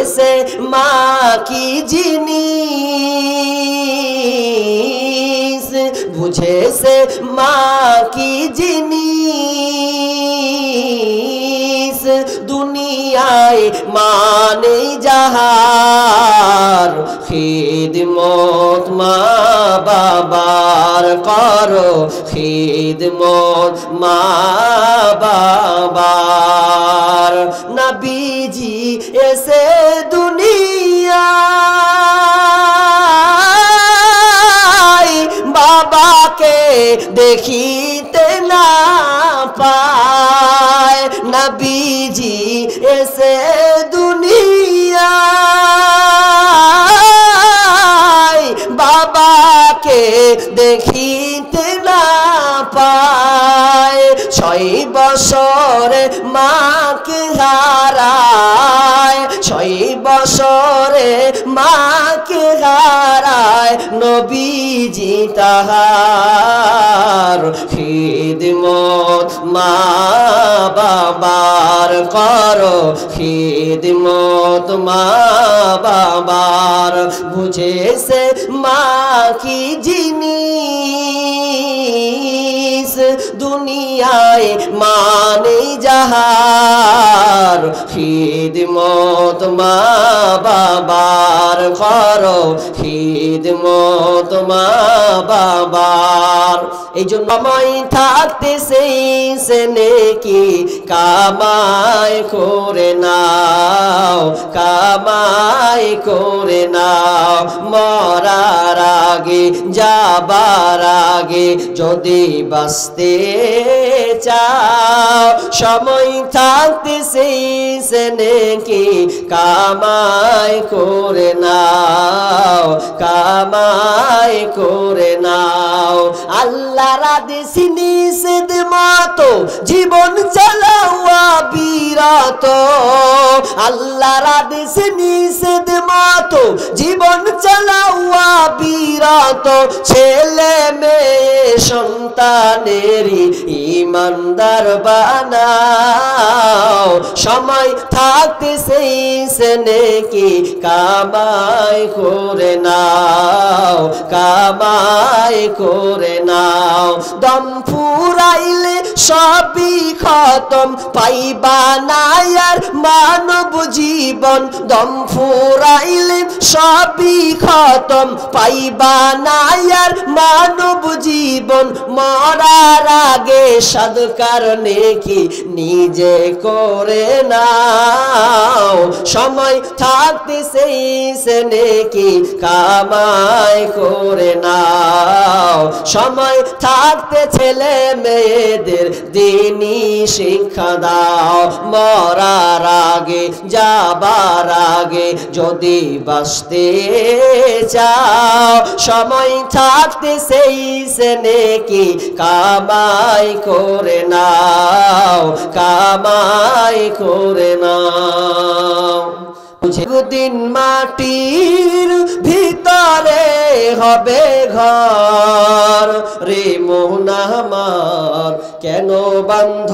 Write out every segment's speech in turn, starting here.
से माँ की जिनिस, बुझे से माँ की जिनिस, दुनियाए माने जहार खिदमत माँ बाबार करो, खिदमत माँ बाबार। नबीजी ऐसे दुनिया बाबा के देखीते ना पाए, नबीजी ऐसे दुनिया बाबा के देखीते ना पाए। 6 বছরে মাকে হারায়, 6 বছরে মাকে হারায়, নবীজি তাহার খিদমত মা বাবার করো, খিদমত মা বাবার। বুঝেছে মা কি জিনিস, দুনিয়ায় মানে যাহার খিদমত মা বাবার করো, খিদমত মা বাবার। এই জন্য আমায় থাকতে সেই নেকি কামাই করে নাও, কামাই করে নাও। মরার আগে যাবার আগে যদি বাঁচতে চাও, সময় থাকতে সেই নেকি কামাই করে নাও, কামাই করে নাও। আল্লাহর আদেশ নিষেধ মতো জীবন চালাওয়া বিরত, আল্লাহর আদেশ নিষেধ মতো জীবন চালাওয়া বিরত। ছেলে মেয়ে সন্তানেরই ইমানদার বানাও, সময় থাকতে সেই নেকি কামাই করে নাও, কামাই করে নাও। দম ফুরাইলে সবই খতম, পাইবা না আর মানব জীবন। দম ফুরাইলে সবই খতম, পাইবা না আর মানব জীবন। মরার আগে সাদকার নেকি নিজে করে নাও, সময় থাকতে সেই নেকি কামাই করে নাও। সময় থাকতে ছেলে মেয়েদের দিনই শিক্ষা দাও। মরার আগে যাবার আগে যদি বাঁচতে চাও, সময় থাকতে সেই নেকি কামাই করে নাও, কামাই করে নাও। দিন মাটির ভিতরে হবে ঘর, রে মন আমার কেন বান্ধ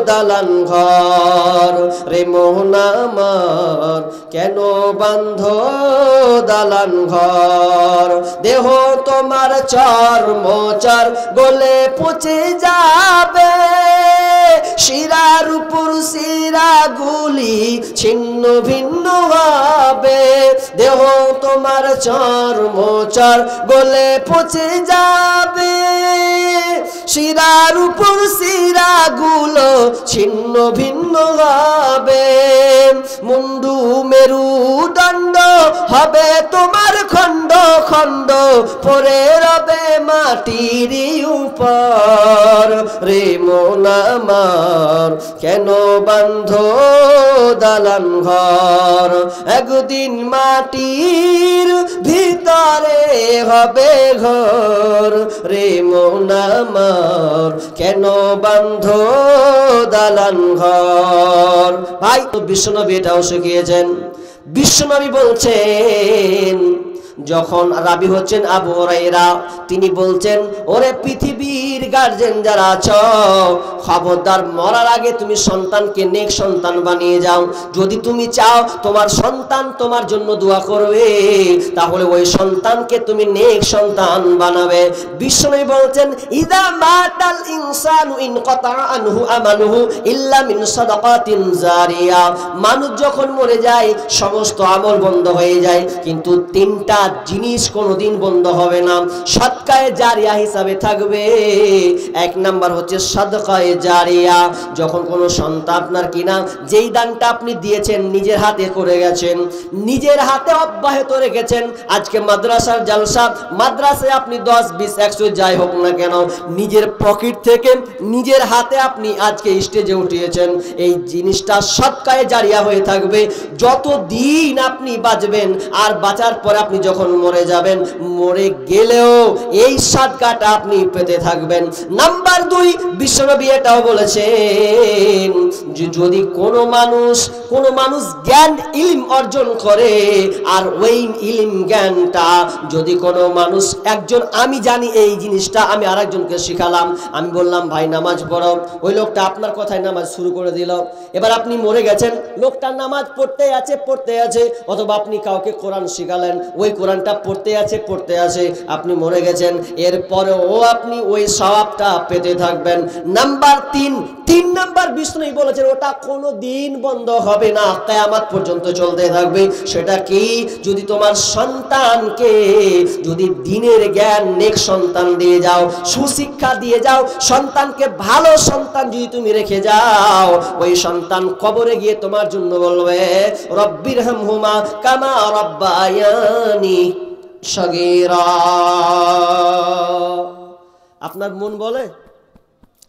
দালান ঘর, রে মন আমার কেন বান্ধ দালান ঘর। দেহ তোমার চর্মচর গলে পচে যাবে, শিরার উপর শিরা গুলি ছিন্ন ভিন্ন হবে। দেহ তোমার চর্মচর গলে পচে যাবে, শিরার উপর শিরা গুলো ছিন্ন ভিন্ন হবে। মুন্ডু মেরুদণ্ড হবে তোমার খণ্ড খণ্ড, পড়ে রবে মাটির উপর। রে মন আমার কেন বান্ধ দালান ঘর, একদিন মাটির ভিতরে হবে ঘর। রে মন আমার কেন বান্ধ দালান ঘর। ভাই বিশ্বনবী এটাও শিখিয়েছেন। বিশ্বনবী বলছেন যখন রাবি হচ্ছেন আবু হুরায়রা, তিনি বলছেন, ওরে পৃথিবীর গার্জেন যারা আছো, খবরদার মরার আগে তুমি সন্তানকে নেক সন্তান বানিয়ে যাও। যদি তুমি চাও তোমার সন্তান তোমার জন্য দোয়া করবে, তাহলে ওই সন্তানকে তুমি নেক সন্তান বানাবে। বিশ্বনবী বলছেন, ইদা মাতাল ইনসানু ইনকাতা আনহু আমালুহু ইল্লা মিন সাদাকাতিন জারিয়া। মানুষ যখন মরে যায় সমস্ত আমল বন্ধ হয়ে যায়, কিন্তু তিনটা জিনিস কোনোদিন বন্ধ হবে না, সাদকায়ে জারিয়া হিসাবে থাকবে। এক নাম্বার হচ্ছে সাদকায়ে জারিয়া। যখন কোনো সন্তান আপনার কিনা যেই দানটা আপনি দিয়েছেন, নিজের হাতে করে গেছেন, নিজের হাতে অব্যাহত রেখেছেন, আজকে মাদ্রাসার জালসা, মাদ্রাসায় আপনি 10, 20, 100 যাই হোক না কেন, নিজের পকেট থেকে নিজের হাতে আপনি আজকে স্টেজে উঠিয়েছেন, এই জিনিসটা সাদকায়ে জারিয়া হয়ে থাকবে যতদিন আপনি বাঁচবেন। আর বাঁচার পরে আপনি যখন মরে যাবেন, মরে গেলেও এই সাদকাটা আপনি পেতে থাকবেন। নাম্বার 2, বিশ্বনবী এটাও বলেছেন যে যদি কোনো মানুষ জ্ঞান ইলম অর্জন করে, আর ওই ইলম জ্ঞানটা যদি কোনো মানুষ একজন, আমি জানি এই জিনিসটা, আমি আরেকজনকে শিখালাম, আমি বললাম ভাই নামাজ পড়ো, ওই লোকটা আপনার কথায় নামাজ শুরু করে দিল, এবার আপনি মরে গেছেন, লোকটা নামাজ পড়তে আছে, অথবা আপনি কাউকে কোরআন শিখালেন, ওই কোরআনটা পড়তে আছে, আপনি মরে গেছেন, এরপরেও আপনি ওই সওয়াবটা পেতে থাকবেন। নাম্বার 3 নাম্বার বিষ্ণুই বলেছেন, ওটা কোনো দিন বন্ধ হবে না, কিয়ামত পর্যন্ত চলতে থাকবে। সেটা কি? যদি তোমার সন্তানকে যদি দ্বীনের জ্ঞান, নেক সন্তান দিয়ে যাও, সুশিক্ষা দিয়ে যাও, সন্তানকে ভালো সন্তান যদি তুমি রেখে যাও, ওই সন্তান কবরে গিয়ে তোমার জন্য বলবে, রব্বিরহামহুমা কামা রাব্বায়ানি সগীরা। আপনার মন বলে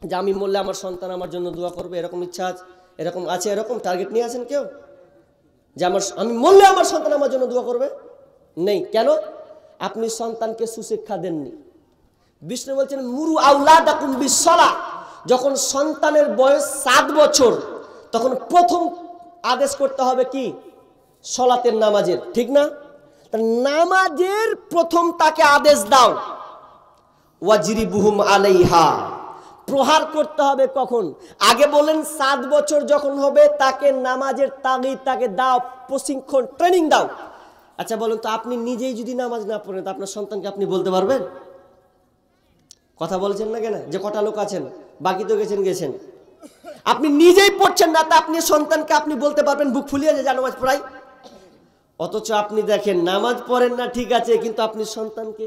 যে আমি মরলে আমার সন্তান আমার জন্য দোয়া করবে, এরকম ইচ্ছা আছে, এরকম আছে, এরকম টার্গেট নিয়ে আছেন কেউ যে আমি মরলে আমার সন্তান আমার জন্য দোয়া করবে? নেই। কেন? আপনি সন্তানকে সুশিক্ষা দেননি। বিষ্ণু বলছেন, মুরু আওলাদাকুম বিসসালাহ। যখন সন্তানের বয়স 7 বছর, তখন প্রথম আদেশ করতে হবে কি? সলাতের, নামাজের, ঠিক না? নামাজের প্রথম তাকে আদেশ দাও, ওয়াজরিবুহুম আলাইহা। প্রহার করতে হবে কখন? আগে বলেন 7 বছর যখন হবে তাকে নামাজের তাগিদ, তাকে দাও, প্রশিক্ষণ, ট্রেনিং দাও। আচ্ছা বলুন তো, আপনি নিজেই যদি নামাজ না পড়েন, তো আপনার সন্তানকে আপনি বলতে পারবেন? কথা বলছেন না কেন? যে কটা লোক আছেন, বাকি তো গেছেন। আপনি নিজেই পড়ছেন না, তা আপনি সন্তানকে আপনি বলতে পারবেন বুক ফুলিয়ে যে নামাজ পড়াই? অথচ আপনি দেখেন নামাজ পড়েন না, ঠিক আছে, কিন্তু আপনি সন্তানকে।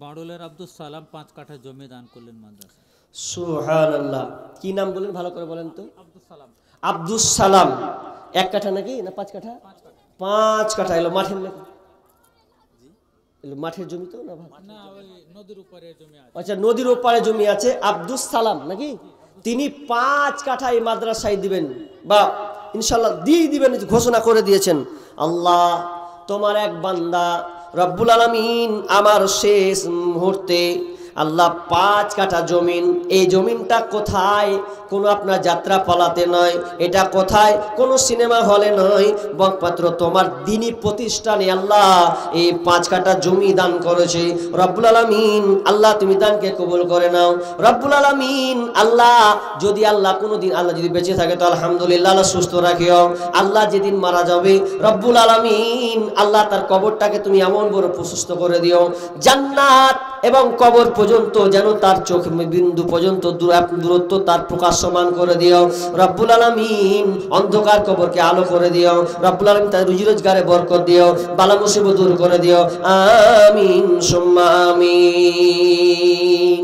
বাড়ুলের আব্দুস সালাম 5 কাঠা জমি দান করলেন মাদ্রাসা। সুবহানাল্লাহ। কি নাম বলেন, ভালো করে বলেন তো? আব্দুস সালাম। 1 কাঠা নাকি না 5 কাঠা? 5 কাঠা। এলো মাঠের নাকি? এলো মাঠের জমি তো না? ওই নদীর উপরে জমি আছে। আচ্ছা, নদীর ওপারে জমি আছে। আব্দুস সালাম নাকি? তিনি 5 কাঠা এই মাদ্রাসায় দিবেন, বা ইনশাআল্লাহ দিয়ে দিবেন, ঘোষণা করে দিয়েছেন। আল্লাহ, তোমার এক বান্দা রব্বুল আলামিন আমার শেষ মুহূর্তে আল্লাহ 5 কাঠা জমিন, এই জমিনটা কোথায়? কোনো আপনার যাত্রা পালাতে নয়, এটা কোথায়? কোনো সিনেমা হলে নয়, বকপাত্র তোমার দ্বীনি প্রতিষ্ঠানে আল্লাহ এই 5 কাঠা জমি দান করেছে। রব্বুল আলামিন আল্লাহ তুমি দানকে কবুল করে নাও। রব্বুল আলামিন আল্লাহ, যদি আল্লাহ কোনোদিন আল্লাহ যদি বেঁচে থাকে তো আলহামদুলিল্লাহ, আল্লাহ সুস্থ রাখিও। আল্লাহ যেদিন মারা যাবে, রব্বুল আলামিন আল্লাহ তার কবরটাকে তুমি এমন বড় প্রশস্ত করে দিও, জান্নাত এবং কবর পর্যন্ত যেন তার চোখ বিন্দু পর্যন্ত দূরত্ব তার প্রকাশমান করে দিও। রব্বুল আলামিন অন্ধকার কবরকে আলো করে দিও। রব্বুল আলামিন তার রুজি রোজগারে বরকত দিও, বালা মুসিবত দূর করে দিও। আমিন সুম্মা আমিন।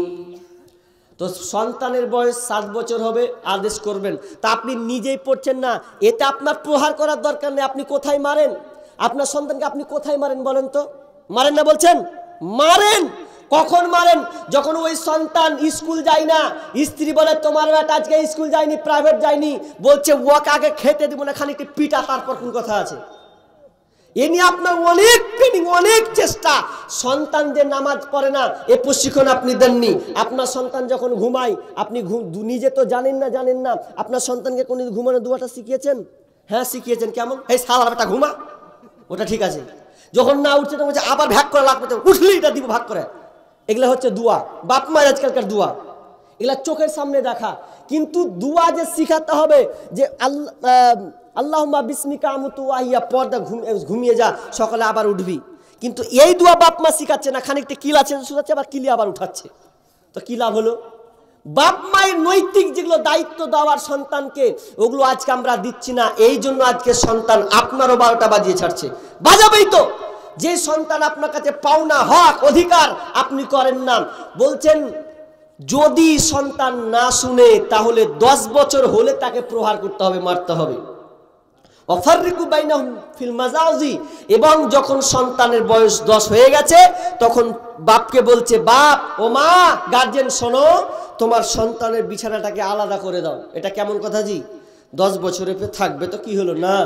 তো সন্তানের বয়স 7 বছর হবে, আদেশ করবেন, তা আপনি নিজেই পড়ছেন না, এতে আপনার প্রহার করার দরকার নেই। আপনি কোথায় মারেন আপনার সন্তানকে? আপনি কোথায় মারেন বলেন তো? মারেন না বলছেন? মারেন। কখন মারেন? যখন ওই সন্তান স্কুল যায় না, স্ত্রী বলে তোমার বেটা আজকে স্কুল যায়নি, প্রাইভেট যায়নি, বলছে ওকে আগে খেতে দিব না, খানিকটা পিটা, তারপর কোন কথা আছে? এ নিয়ে আপনার অনেক ট্রেনিং, অনেক চেষ্টা। সন্তান যে নামাজ পড়ে না, এ প্রশিক্ষণ আপনি দেননি। আপনার সন্তান যখন ঘুমায়, আপনি নিজে তো জানেন না, আপনার সন্তানকে কোন ঘুমানো দুয়াটা শিখিয়েছেন? হ্যাঁ শিখিয়েছেন। কেমন? এই শালা বেটা ঘুমা, ওটা ঠিক আছে। যখন না উঠছে তখন বলছে আবার ভাগ করা লাগবে, উঠলে এটা দিব ভাগ করে। এগুলা হচ্ছে দুয়া, বাপ মায়ের আজকালকার দুয়া, এগুলা চোখের সামনে দেখা। কিন্তু দুয়া যে শিখাতে হবে যে আল্লাহুম্মা বিসমিকা আমুতু ওয়া আহইয়া, পর্দা ঘুমিয়ে যা, সকালে আবার উঠবি। কিন্তু এই দুয়া বাপ মা শিখাচ্ছে না, খানিকটা কিল আছে শুধাচ্ছে, আবার কিলে আবার উঠাচ্ছে। তো কি লাভ হলো? বাপ মায়ের নৈতিক যেগুলো দায়িত্ব দেওয়ার সন্তানকে, ওগুলো আজকে আমরা দিচ্ছি না। এই জন্য আজকে সন্তান আপনারও 12টা বাজিয়ে ছাড়ছে। বাজাবেই তো, যে সন্তান আপনার কাছে পাওনা হক অধিকার আপনি করেন না। বলছেন যদি সন্তান না শুনে তাহলে 10 বছর হলে তাকে প্রহার করতে হবে, মারতে হবে। ওয়াফাররিকু বাইনাহুম ফিল মাজাজি, এবং যখন সন্তানের বয়স 10 হয়ে গেছে তখন বাপকে বলছে, বাপ ও মা গার্জেন শোনো, তোমার সন্তানের বিছানাটাকে আলাদা করে দাও। এটা কেমন কথা জি? 10 বছরে থাকবে তো কি হলো না?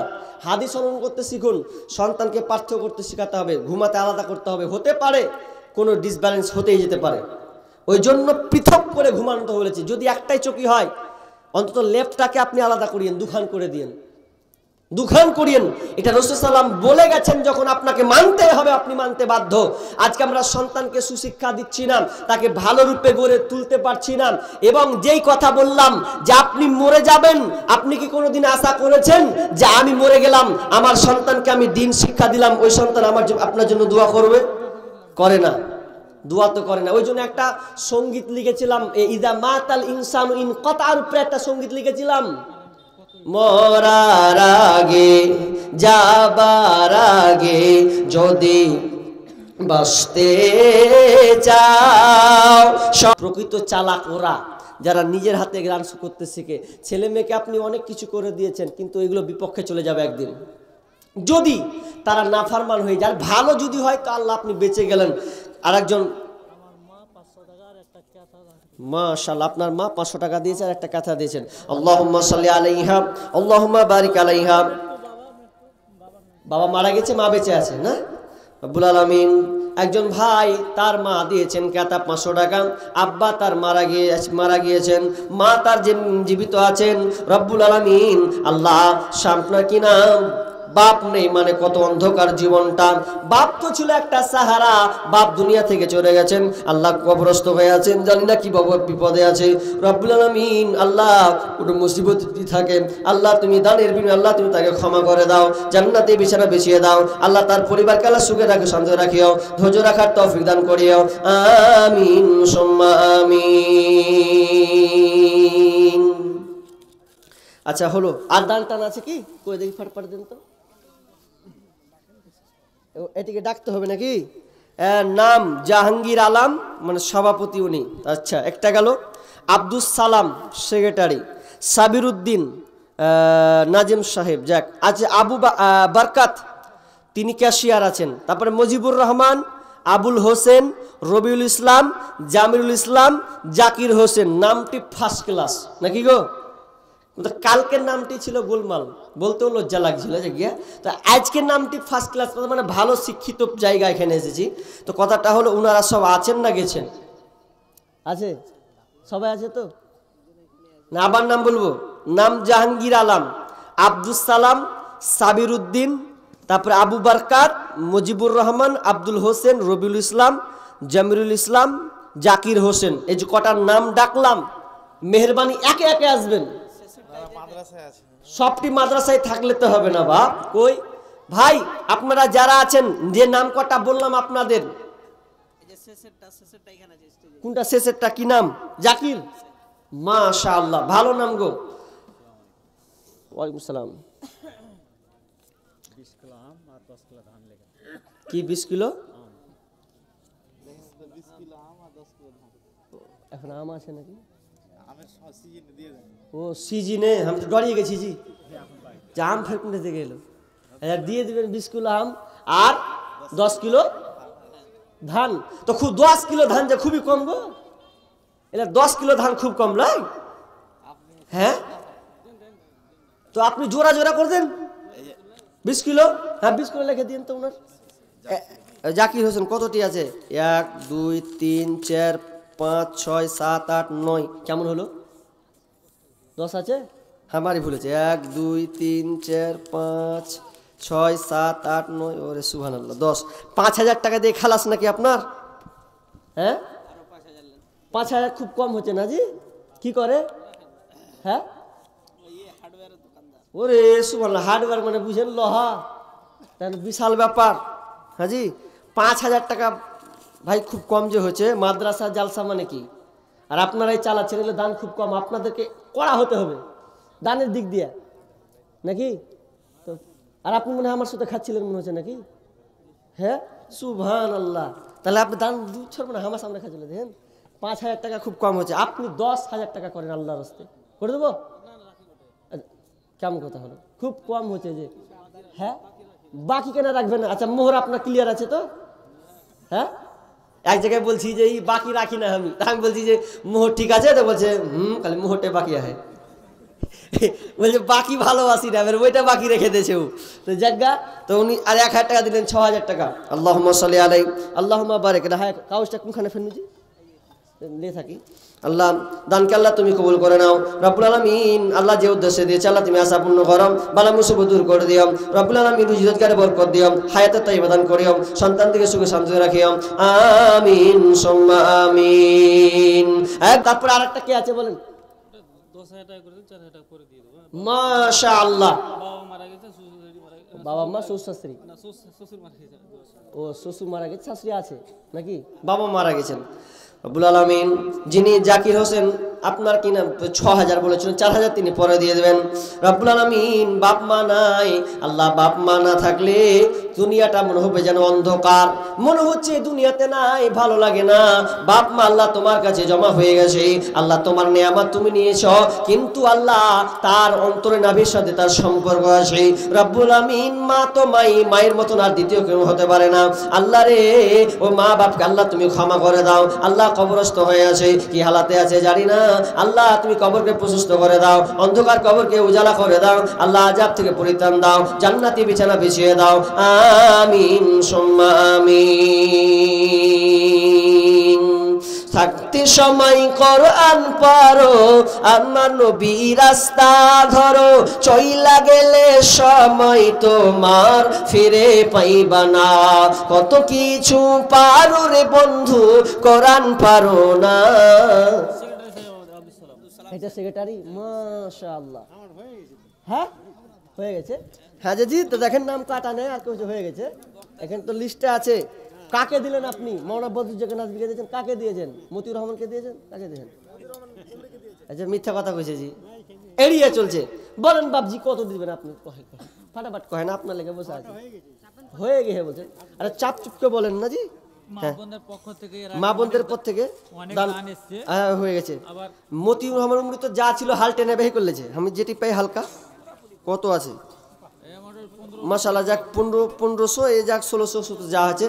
হাদিস অনুসরণ করতে শিখুন, সন্তানকে পার্থক্য করতে শেখাতে হবে, ঘুমাতে আলাদা করতে হবে। হতে পারে কোনো ডিসব্যালেন্স হতেই যেতে পারে, ওই জন্য পৃথক করে ঘুমানো বলেছি। যদি একটাই চকি হয় অন্তত লেফটটাকে আপনি আলাদা করিয়েন, দুখান করে দিয়েন, দুখান করিয়েন। এটা রাসূল সাল্লাল্লাহু আলাইহি বলে গেছেন, যখন আপনাকে মানতে হবে আপনি মানতে বাধ্য। আজকে আমরা সন্তানকে সুশিক্ষা দিচ্ছি না, তাকে ভালো রূপে গড়ে তুলতে পারছি না। এবং যেই কথা বললাম যে আপনি মরে যাবেন, আপনি কি কোনোদিন আশা করেছেন যে আমি মরে গেলাম, আমার সন্তানকে আমি দিন শিক্ষা দিলাম, ওই সন্তান আপনার জন্য দোয়া করবে? করে না, দোয়া তো করে না। ওই জন্য একটা সঙ্গীত লিখেছিলাম, ইদা মাতাল ইনসানু ইন কতার উপরে একটা সঙ্গীত লিখেছিলাম, মরার আগে যাবার আগে যদি বাঁচতে চাও। প্রকৃত চালাক ওরা যারা নিজের হাতে গান করতে শিখে। ছেলে মেয়েকে আপনি অনেক কিছু করে দিয়েছেন, কিন্তু এগুলো বিপক্ষে চলে যাবে একদিন যদি তারা নাফরমান হয়ে যায়। ভালো যদি হয় তো আল্লাহ আপনি বেঁচে গেলেন। আরেকজন, মাশাআল্লাহ, আপনার মা 500 টাকা দিয়েছে আর একটা কথা দিয়েছেন, আল্লাহুম্মা সাল্লি আলাইহা আল্লাহুম্মা বারিক আলাইহা। বাবা মারা গেছে, মা বেঁচে আছে না? রব্বুল আলামিন। একজন ভাই তার মা দিয়েছেন কাতা 500 টাকা, আব্বা তার মারা গিয়েছেন, মা তার জীবিত আছেন। রব্বুল আলামিন আল্লাহ সামনে কিনা বাপ নেই, মানে কত অন্ধকার জীবনটা। বাপ তো ছিল একটা সাহারা, বাপ দুনিয়া থেকে চলে গেছেন, আল্লাহ কবরস্থ হয়ে আছেন, জানি না কি বাবা বিপদে আছে। রব্বুল আলামিন আল্লাহ কোনো মুসিবত যদি থাকে আল্লাহ তুমি দানের বিনিময়ে আল্লাহ তুমি তাকে ক্ষমা করে দাও, জান্নাতে বিছানা বিছিয়ে দাও। আল্লাহ তার পরিবারকে আল্লাহ সুখে রাখো, শান্তি রাখিও, ধৈর্য রাখার তৌফিক দান করিও। আমিন সুম্মা আমিন। আচ্ছা হলো, আর দান টান আছে কি? কই দেখি, ফাট দেন তো। এটিকে ডাকতে হবে নাকি? নাম জাহাঙ্গীর আলম, মানে সভাপতি উনি। আচ্ছা, একটা গেল। আব্দুস সালাম সেক্রেটারি, সাবির উদ্দিন নাজিম সাহেব, যাক আছে। আবু বরকত তিনি ক্যাশিয়ার আছেন। তারপরে মুজিবুর রহমান, আবুল হোসেন, রবিউল ইসলাম, জামিরুল ইসলাম, জাকির হোসেন। নামটি ফার্স্ট ক্লাস নাকি গো? কালকের নামটি ছিল গোলমাল, বলতেও লজ্জা লাগছিল যে গিয়া। তো আজকের নামটি ফার্স্ট ক্লাস, মানে ভালো শিক্ষিত জায়গা এখানে এসেছি। তো কথাটা হলো, ওনারা সব আছেন না গেছেন? আছে, সবাই আছে তো না? আবার নাম বলবো, নাম জাহাঙ্গীর আলম, আব্দুস সালাম, সাবির উদ্দিন, তারপরে আবু বরকত, মুজিবুর রহমান, আব্দুল হোসেন, রবিউল ইসলাম, জামিরুল ইসলাম, জাকির হোসেন। এই যে কটার নাম ডাকলাম, মেহরবানি একে একে আসবেন। সবটি মাদ্রাসায় থাকলে তো হবে না বাপ। কই ভাই আপনারা যারা আছেন, যে নাম কটা বললাম আপনাদের, কোনটা শেষেরটা কি নাম? জাকির, মাশাআল্লাহ, ভালো নাম গো। ওয়ালাইকুম সালাম। কি 20 কিলো? এখন আম আছে নাকি? ও সিজনে, আমি তো ডরিয়ে গেছি জি, আম ফের কোনটা থেকে এলো। দিয়ে দিবেন 20 কিলো আম আর 10 কিলো ধান। তো খুব 10 কিলো ধান যে খুবই কম গো, এটা 10 কিলো ধান খুব কম নয়? হ্যাঁ, তো আপনি জোড়া জোড়া করে দেন 20 কিলো। হ্যাঁ 20 কিলো লিখে দিন তো ওনার। জাকির হোসেন কতটি আছে? 1 2 3 4 5 6 7 8 9। কেমন হলো? 10 আছে? আমারই ভুলেছে। 1 2 3 4 5 6, 7, 8, 9, ওরে সুবহানাল্লাহ 10। 5,000 টাকা দিয়ে খালাস নাকি আপনার? হ্যাঁ 5,000 খুব কম হচ্ছে না জি? কি করে? হ্যাঁ ওরে সুবহানাল্লাহ, হার্ডওয়্যার মানে বুঝেন লোহা, তাহলে বিশাল ব্যাপার। হ্যাঁ জি 5,000 টাকা ভাই খুব কম যে হচ্ছে। মাদ্রাসা জালসা মানে কি? আর আপনারাই চালাচ্ছেন, এগুলো দান খুব কম, আপনাদেরকে কড়া হতে হবে দানের দিক দিয়ে নাকি? তো আর আপনি মনে হয় আমার সাথে খাচ্ছিলেন মনে হচ্ছে নাকি? হ্যাঁ সুবহানাল্লাহ, তাহলে আপনি দান ছাড়বেন না, আমার সামনে খাচ্ছিলেন। দেখেন 5,000 টাকা খুব কম হচ্ছে, আপনি 10,000 টাকা করেন আল্লাহর রাস্তায়, করে দেবো? কেমন কথা হলো, খুব কম হচ্ছে যে। হ্যাঁ বাকি কেন রাখবেন না? আচ্ছা মোহর আপনার ক্লিয়ার আছে তো? হ্যাঁ এক জায়গায় বলছি যে এই বাকি রাখি না আমি বলছি যে মোহর ঠিক আছে, তো বলছে খালি মোহরটা বাকি আছে। বলছে বাকি ভালোবাসি না, ওইটা বাকি রেখে দিয়েছে ও। তো জায়গা তো উনি আর 1,000 টাকা দিলেন, 6,000 টাকা। আল্লাহুম্মা সাল্লি আলাই আল্লাহুম্মা বারিক। হ্যাঁ কাগজটা কোনখানে ফেলুছি নিয়ে থাকি। আল্লাহ দানকে আল্লাহ তুমি কবুল করে নাও রব্বুল আলামিন। আল্লাহ যে উদ্দেশ্যে দিয়েছে আল্লাহ তুমি আশা পূর্ণ করো, বালা মুসিবত দূর করে দিও রব্বুল আলামিন। রুজি রোজগারে বরকত দিও, হায়াতে তাইয়্যিবা দান করিও, সন্তান থেকে সুখে শান্তিতে রাখিও, আমিন সুম্মা আমিন। তারপর আরেকটা কে আছে বলেন? 10,000 টাকা করে 4,000 টাকা করে দিয়ে দেবো। মাশাআল্লাহ। বাবা মারা গেছে, শ্বশুর মারা গেছে। বাবা মা শ্বশুর শাশুড়ি? না শ্বশুর মারা গেছে। ও শ্বশুর মারা গেছে, শাশুড়ি আছে নাকি? বাবা মারা গেছেন। রব্বুল আলামিন যিনি জাকির হোসেন আপনার কি নাম 6,000 বলেছিলেন, 4,000 তিনি পরে দিয়ে দেবেন। রব্বুল আলামিন বাপ মা নাই, আল্লাহ বাপ মা না থাকলে দুনিয়াটা মনে হবে যেন অন্ধকার, মনে হচ্ছে দুনিয়াতে নাই, ভালো লাগে না। বাপ মা আল্লাহ তোমার কাছে জমা হয়ে গেছে, আল্লাহ তোমার নেয়ামত তুমি নিয়েছ, কিন্তু আল্লাহ তার অন্তরে নাভির সাথে তার সম্পর্ক আছে। রব্বুল আলামিন মা তো মায়ের মতন আর দ্বিতীয় কেউ হতে পারে না। আল্লাহ রে ও মা বাপকে আল্লাহ তুমি ক্ষমা করে দাও। আল্লাহ কবরস্থ হয়ে আছে, কি হালাতে আছে জানি না, আল্লাহ তুমি কবরকে প্রশস্ত করে দাও, অন্ধকার কবরকে উজালা করে দাও, আল্লাহ আযাব থেকে পরিত্রাণ দাও, জান্নাতি বিছানা বিছিয়ে দাও, আমিন সুম্মা আমিন। থাকতে সময় কোরআন পড়ো, আমার নবীর রাস্তা ধরো, চইলা গেলে সময় তোমার ফিরে পাইবা না। কত কিছু পারো রে বন্ধু, কোরআন পারো না। এটা সেক্রেটারি মাশাআল্লাহ। হ্যাঁ হয়ে গেছে। হ্যাঁ জি তো দেখেন নাম কাটা নেই আর কিছু হয়ে গেছে, এখানে তো লিস্টে আছে। কাকে দিলেন আপনি? মৌলানা বদরুজ্জামান নাজমীকে দিয়েছেন, কাকে দিয়েছেন? মতিউর রহমানকে দিয়েছেন, কাকে দিয়েছেন? আচ্ছা মিথ্যা কথা কইছে জি, এড়িয়ে চলছে। বলেন বাপজি কত দিবেন আপনি? ফাটাফাট কহেন, না আপনার লেগে বসে আছে। হয়ে গেছে বলছেন, আরে চাপ চুপকে বলেন না জি। মা বোনদের পক্ষ থেকে মা বোনদের পক্ষ থেকে দান হয়ে গেছে। মতিউর রহমান উমরি তো যা ছিল হাল টেনে বেহে করলেছে, আমি যেটি পাই হালকা কত আছে মাশাআল্লাহ, যাক 1500 এ যাক 1600 যা আছে।